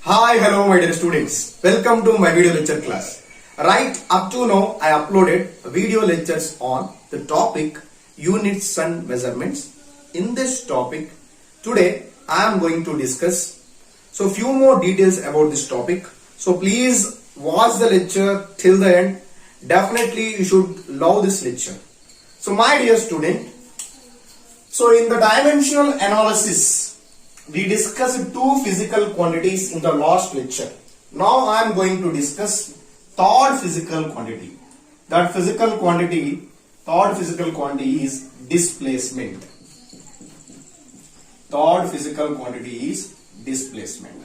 Hi, hello my dear students. Welcome to my video lecture class. Right up to now I uploaded video lectures on the topic units and measurements. In this topic today I am going to discuss few more details about this topic. So please watch the lecture till the end. Definitely you should love this lecture. So my dear student, in the dimensional analysis we discussed two physical quantities in the last lecture. Now I am going to discuss third physical quantity. Third physical quantity is displacement. Third physical quantity is displacement.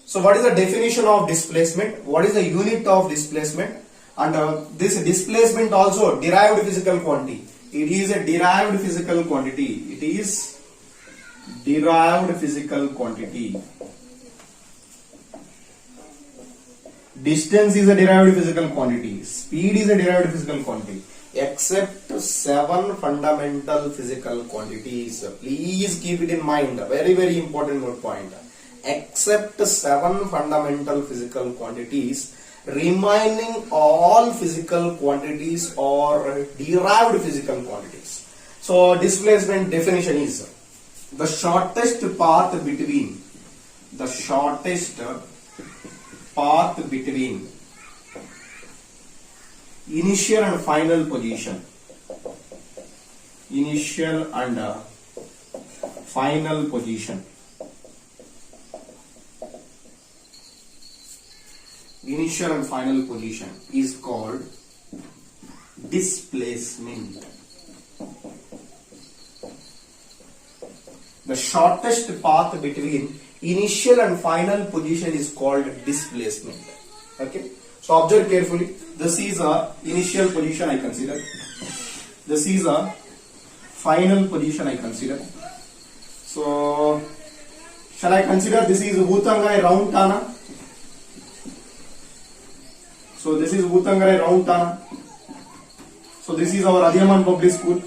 So what is the definition of displacement? What is the unit of displacement? And this displacement also derived physical quantity. It is a derived physical quantity. It is derived physical quantity. Distance is a derived physical quantity. Speed is a derived physical quantity. Except 7 fundamental physical quantities. Please keep it in mind. Very, very important note point. Except 7 fundamental physical quantities, remaining all physical quantities are derived physical quantities. So displacement definition is the shortest path between initial and final position. Initial and final position. Initial and final position is called displacement. The shortest path between initial and final position is called displacement. Okay. So observe carefully. This is a initial position I consider. This is a final position I consider. So shall I consider this is Bhutangai round Tana? So this is Bhutangai round Tana. So this is our Adhiyaman public school.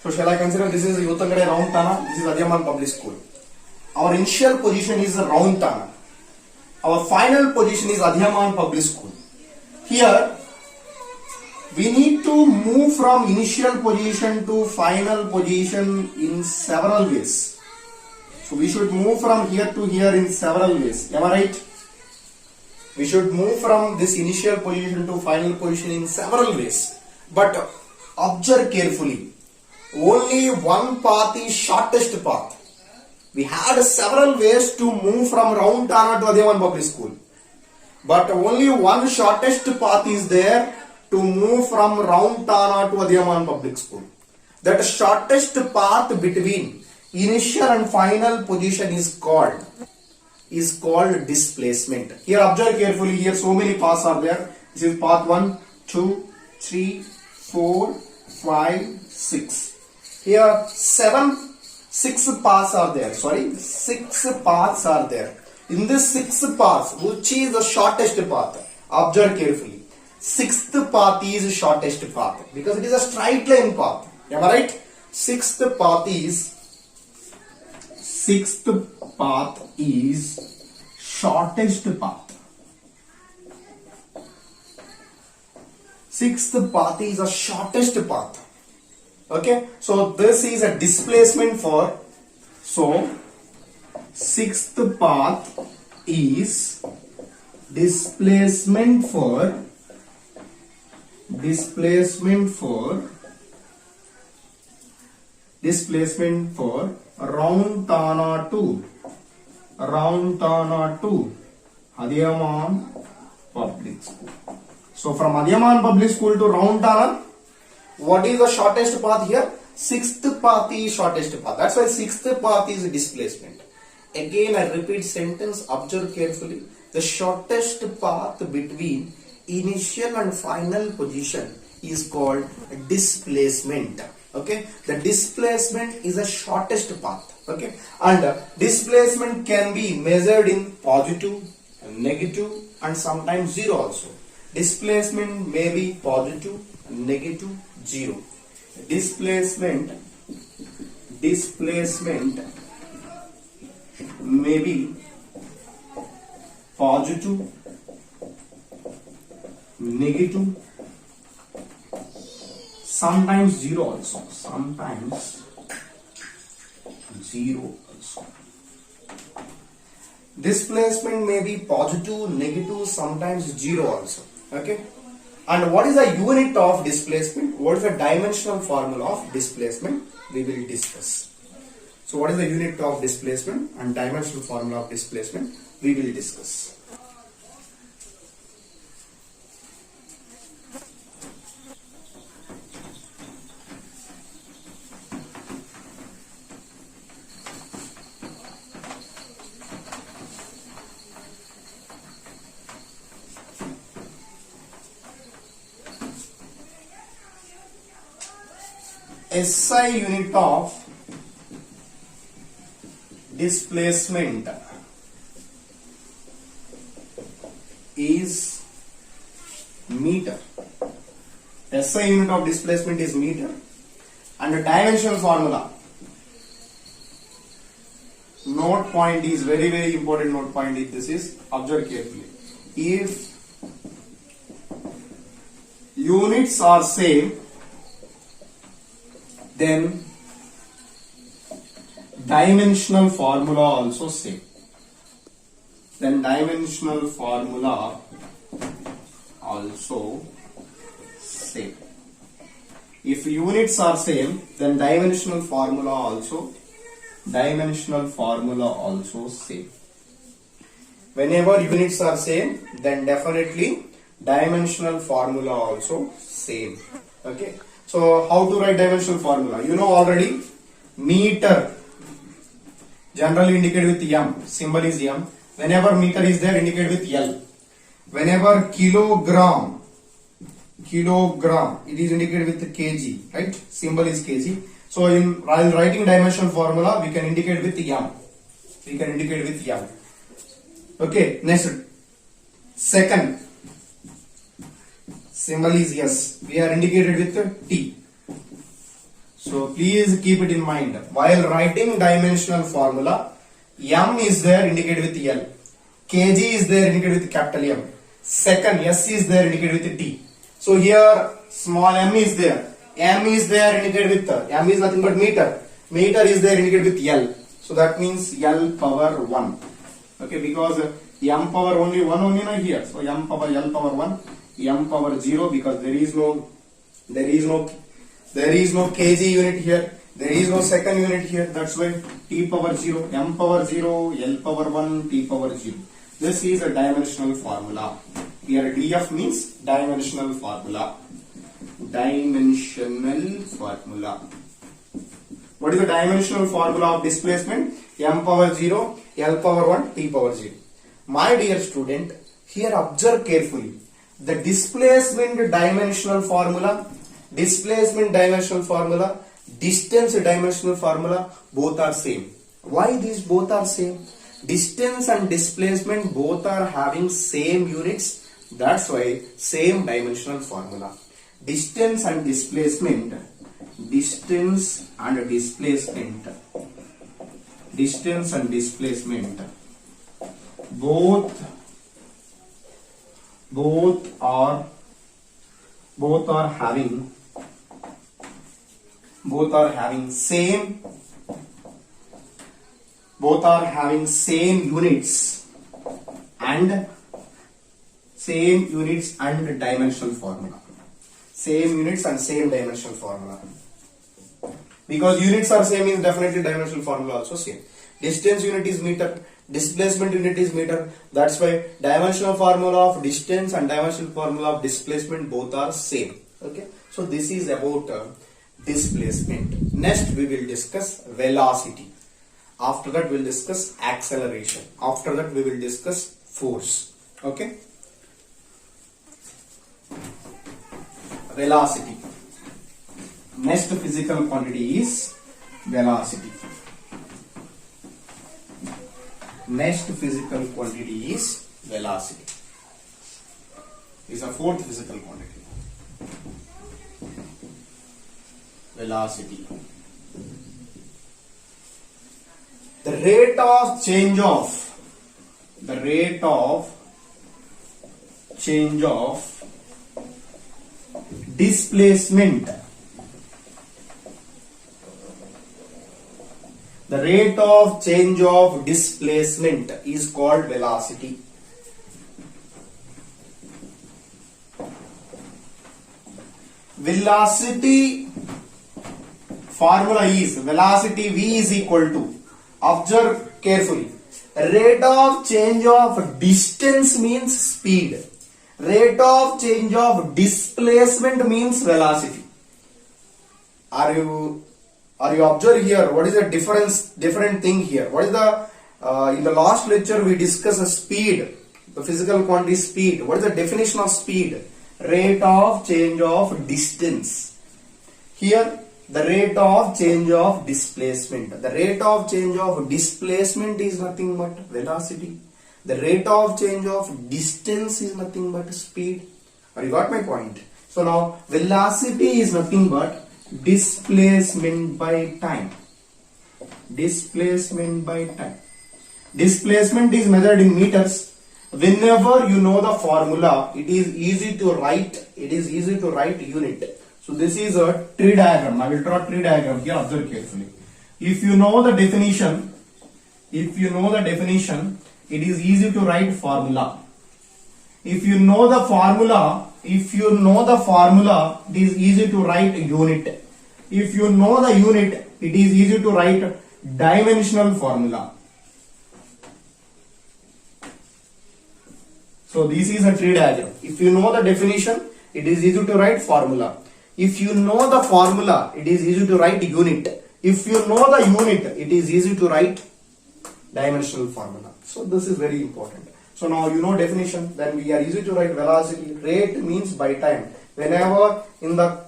So shall I consider this is Bhutangai round Tana? This is Adhiyaman public school. Our initial position is round Tana. Our final position is Adhiyaman public school. Here we need to move from initial position to final position in several ways. So we should move from here to here in several ways. Am I right? We should move from this initial position to final position in several ways. But observe carefully. Only one path is shortest path. We had several ways to move from round Tana to Adhiyaman public school. But only one shortest path is there to move from round Tana to Adhiyaman public school. That shortest path between initial and final position is called displacement. Here observe carefully. Here so many paths are there. This is path 1, 2, 3, 4, 5, 6. Here 6 paths are there. 6 paths are there. In this 6 paths, which is the shortest path? Observe carefully. 6th path is shortest path because it is a straight line path. Am I right? 6th path is shortest path. 6th path is a shortest path. Okay, so this is a displacement for, so 6th path is displacement for round Tana to Adhiyaman public school. So from Adhiyaman public school to round Tana, what is the shortest path here? 6th path is shortest path. That's why 6th path is displacement. Again I repeat sentence, observe carefully. The shortest path between initial and final position is called displacement. Okay, the displacement is the shortest path. Okay, and displacement can be measured in positive, negative and sometimes zero also. Displacement may be positive, negative, zero. Displacement may be positive, negative, sometimes zero also, sometimes zero also. Displacement may be positive, negative, sometimes zero also. Okay. And what is the unit of displacement? What is the dimensional formula of displacement? We will discuss. So what is the unit of displacement and dimensional formula of displacement? We will discuss. SI unit of displacement is meter. SI unit of displacement is meter, and the dimensional formula, note point is very important. Note point is this is, observe carefully. If units are same, then dimensional formula also same. Then dimensional formula also same. If units are same, then dimensional formula also same. Whenever units are same, then definitely dimensional formula also same. Okay. So how to write dimensional formula? You know already. Meter generally indicated with M. Symbol is M. Whenever meter is there, indicate with L. Whenever kilogram, it is indicated with kg, right? Symbol is kg. So while writing dimensional formula, we can indicate with M. Okay. Next, second. Symbol is S. We are indicated with T. So please keep it in mind. While writing dimensional formula, M is there indicated with L. Kg is there indicated with capital M. Second, S is there indicated with T. So here small m is there. M is there indicated with M is nothing but meter. Meter is there indicated with L. So that means L power 1. Okay, because M power only 1 only na here. So M power L power 1. M power 0 because there is no kg unit here, there is no second unit here, that's why T power 0, M power 0, L power 1, T power 0. This is a dimensional formula. Here DF means dimensional formula. What is the dimensional formula of displacement? M power 0, L power 1, T power 0. My dear student, here observe carefully. The displacement dimensional formula, distance dimensional formula, both are same. Why these both are same? Distance and displacement both are having same units. That's why same dimensional formula. Distance and displacement both are having same units and dimensional formula. Same units and same dimensional formula. Because units are same means definitely dimensional formula also same. Distance unit is meter, displacement unit is meter. That's why dimensional formula of distance and dimensional formula of displacement both are same. Okay. So this is about displacement. Next we will discuss velocity. After that we will discuss acceleration. After that we will discuss force. Okay. Velocity. Next physical quantity is velocity. Next physical quantity is velocity. Is a fourth physical quantity. Velocity. the rate of change of displacement. The rate of change of displacement is called velocity. Velocity formula is velocity V is equal to, observe carefully, rate of change of distance means speed, rate of change of displacement means velocity. Are you observe here? What is the different thing here? What is the in the last lecture we discussed speed, the physical quantity speed. What is the definition of speed? Rate of change of distance. Here the rate of change of displacement. The rate of change of displacement is nothing but velocity. The rate of change of distance is nothing but speed. You got my point? So now velocity is nothing but displacement by time. Displacement by time. Displacement is measured in meters. Whenever you know the formula, it is easy to write. It is easy to write unit. So this is a tree diagram. I will draw a tree diagram here. Observe carefully. If you know the definition, it is easy to write formula. If you know the formula, it is easy to write unit. If you know the unit, it is easy to write dimensional formula. So this is a tree diagram. If you know the definition, it is easy to write formula. If you know the formula, it is easy to write unit. If you know the unit, it is easy to write dimensional formula. So this is very important. So now you know definition, then we are easy to write velocity. Rate means by time. Whenever in the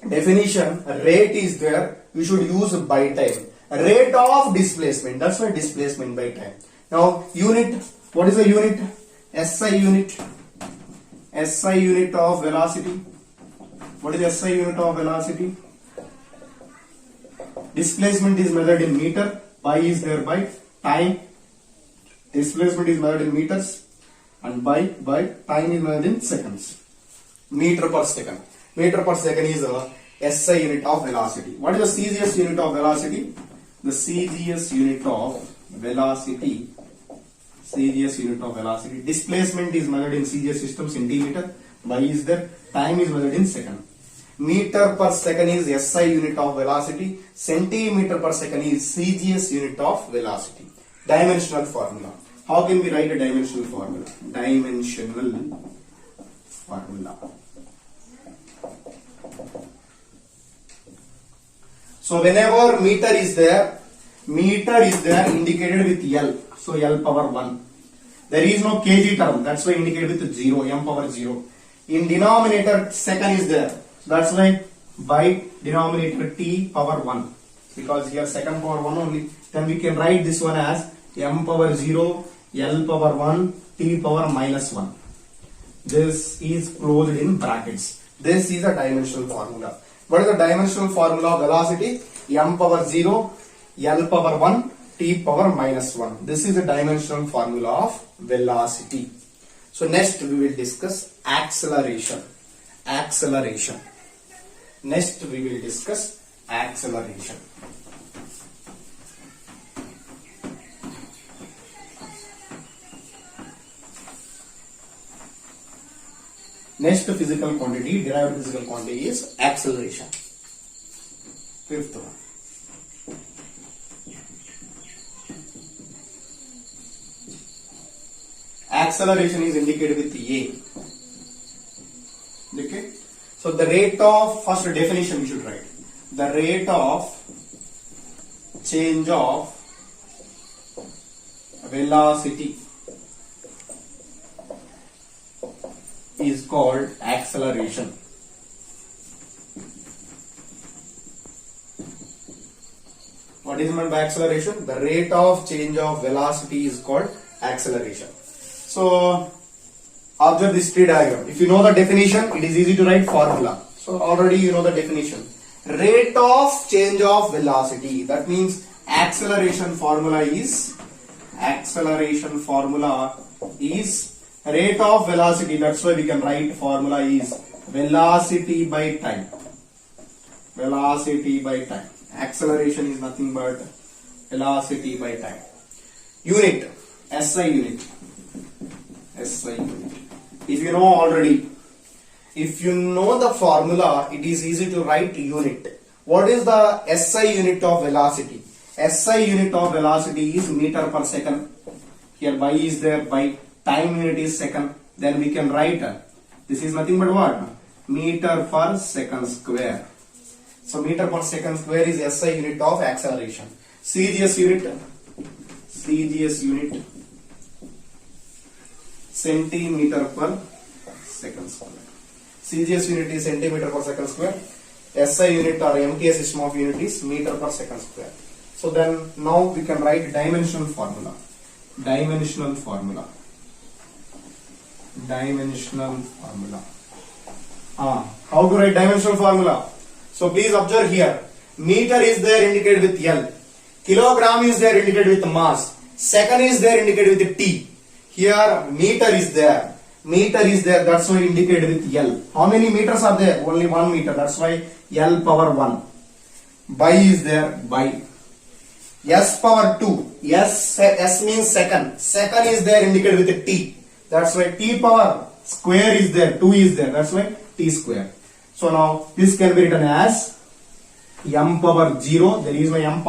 definition rate is there, you should use by time. Rate of displacement, that's why displacement by time. Now unit, what is the unit? SI unit. SI unit of velocity. What is SI unit of velocity? Displacement is measured in meter. Pi is there by time. Displacement is measured in meters, and by time is measured in seconds. Meter per second. Meter per second is a SI unit of velocity. What is the CGS unit of velocity? The CGS unit of velocity. CGS unit of velocity. Displacement is measured in CGS system, centimeter. By is there. Time is measured in second. Meter per second is SI unit of velocity. Centimeter per second is CGS unit of velocity. Dimensional formula. How can we write a dimensional formula? Dimensional formula. So whenever meter is there indicated with L. So L power 1. There is no kg term. That's why indicated with 0. M power 0. In denominator second is there. That's why by denominator T power 1. Because here second power 1 only. Then we can write this one as M power 0, L power 1, T power minus 1. This is closed in brackets. This is a dimensional formula. What is the dimensional formula of velocity? M power 0, L power 1, T power minus 1. This is the dimensional formula of velocity. So next we will discuss acceleration. Acceleration. Next we will discuss acceleration. Next physical quantity, derived physical quantity is acceleration. Fifth one. Acceleration is indicated with A. Okay. So the rate of, first definition we should write. The rate of change of velocity is called acceleration. What is meant by acceleration? The rate of change of velocity is called acceleration. So observe this tree diagram. If you know the definition, it is easy to write formula. So already you know the definition. Rate of change of velocity. That means acceleration formula is rate of velocity. That's why we can write formula is velocity by time. Velocity by time. Acceleration is nothing but velocity by time. Unit, SI unit. SI unit. If you know already, if you know the formula, it is easy to write unit. What is the SI unit of velocity? SI unit of velocity is meter per second. Here by is there, by time unit is second. Then we can write this is nothing but what? Meter per second square. So meter per second square is SI unit of acceleration. CGS unit centimeter per second square. CGS unit is centimeter per second square. SI unit or MTS system of unit is meter per second square. So then now we can write dimensional formula. How to write dimensional formula? So please observe here. Meter is there indicated with L. Kilogram is there indicated with mass. Second is there indicated with T. Here meter is there. That's why indicated with L. How many meters are there? Only 1 meter. That's why L power 1. By is there. By. S power 2. S means second. Second is there indicated with T. That's why T power square is there. 2 is there. That's why T square. So now this can be written as M power 0. There is my M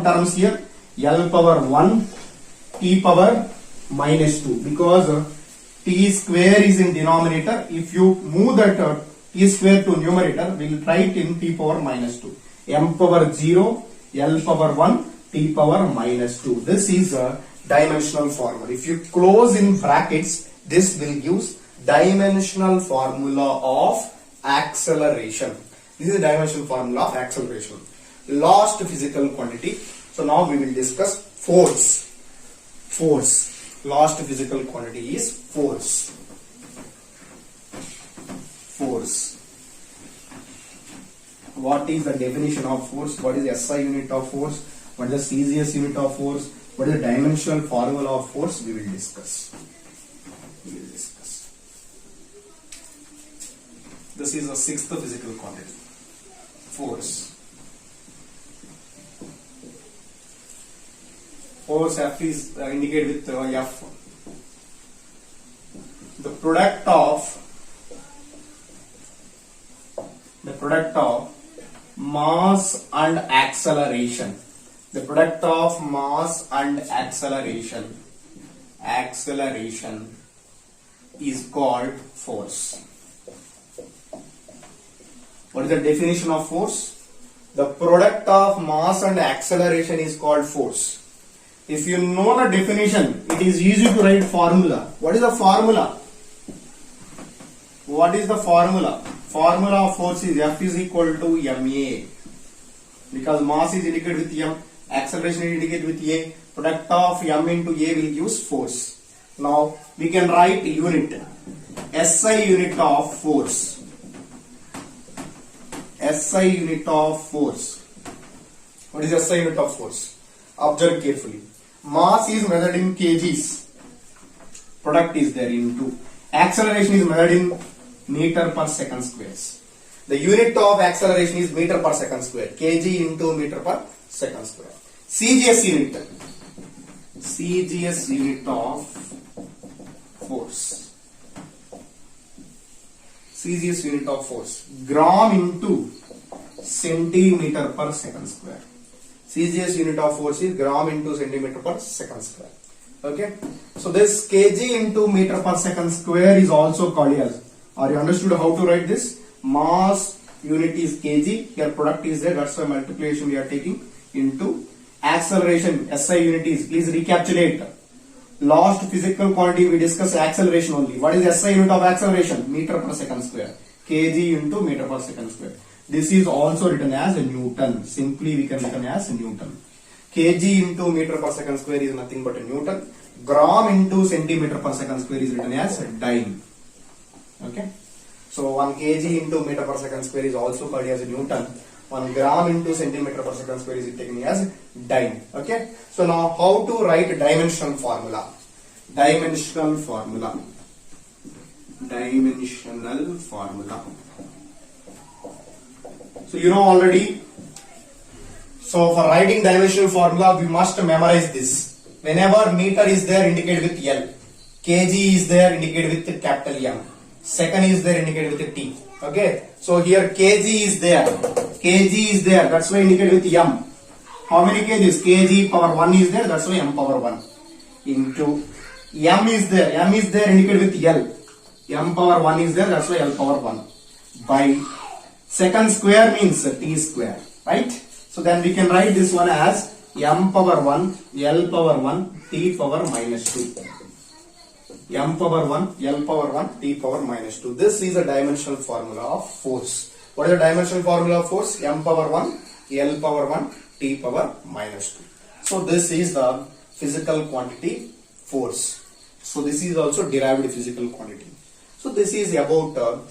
terms here. L power 1. T power minus 2. Because T square is in denominator. If you move that T square to numerator, we will write in T power minus 2. M power 0. L power 1. T power minus 2. This is a dimensional formula. If you close in brackets, this will use dimensional formula of acceleration. This is the dimensional formula of acceleration. Last physical quantity. So now we will discuss force. Last physical quantity is force. What is the definition of force? What is the SI unit of force? What is the CGS unit of force? What is the dimensional formula of force? We will discuss. This is the sixth physical quantity. Force. Force F is indicated with F. The product of mass and acceleration. The product of mass and acceleration is called force. What is the definition of force? The product of mass and acceleration is called force. If you know the definition, it is easy to write formula. What is the formula? Formula of force is F is equal to ma. Because mass is indicated with m, acceleration is indicated with a. Product of m into a will gives force. Now we can write unit. SI unit of force. SI unit of force. What is SI unit of force? Observe carefully. Mass is measured in kgs. Product is there into. Acceleration is measured in meter per second squares. The unit of acceleration is meter per second square. Kg into meter per second square. CGS unit of force. CGS unit of force. Gram into centimeter per second square. CGS unit of force is gram into centimeter per second square. Okay. So this kg into meter per second square is also called as. Are you understood how to write this? Mass unit is kg. Here product is there. That's why multiplication we are taking into acceleration. SI unit is. Please recapitulate. Last physical quantity we discussed acceleration only. What is SI unit of acceleration? Meter per second square. Kg into meter per second square. This is also written as Newton. Simply we can written as Newton. Kg into meter per second square is nothing but a Newton. Gram into centimeter per second square is written as dyne. Okay. So 1 kg into meter per second square is also called as a Newton. 1 gram into centimeter per second square is taken as dime. Okay. So now how to write dimensional formula? Dimensional formula. Dimensional formula. So you know already. So for writing dimensional formula, we must memorize this. Whenever meter is there, indicate with L. Kg is there, indicate with capital M. Second is there, indicate with T. Okay. So here kg is there. Kg is there. That's why indicate with M. How many kgs? Kg power 1 is there. That's why M power 1. Into M is there. M is there, indicate with L. M power 1 is there. That's why L power 1. By second square means T square. Right? So then we can write this one as M power 1, L power 1, T power minus 2. M power 1, L power 1, T power minus 2. This is a dimensional formula of force. What is the dimensional formula of force? M power 1, L power 1, T power minus 2. So this is the physical quantity force. So this is also derived physical quantity. So this is about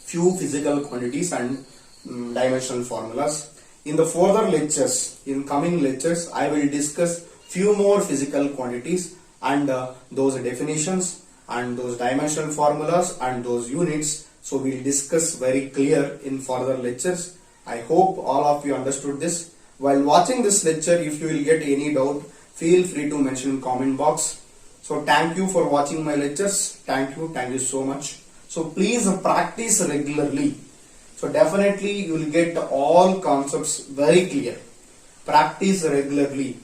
few physical quantities and dimensional formulas. In the further lectures, in coming lectures, I will discuss few more physical quantities and those definitions and those dimensional formulas and those units. So we will discuss very clear in further lectures. I hope all of you understood this. While watching this lecture, if you will get any doubt, feel free to mention in comment box. So thank you for watching my lectures. Thank you so much. So please practice regularly. So definitely you will get all concepts very clear. Practice regularly,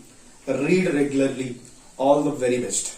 read regularly. All the very best.